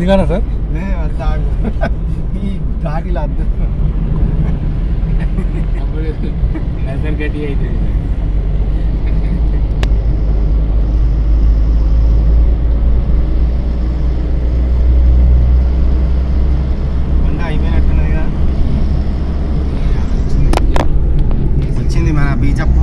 దిగానా sir? ఈ ఘాటీలో అద్దు గట్టి అయితే అయిపోయినట్టున్నది కదా. వచ్చింది మన బీచప్పు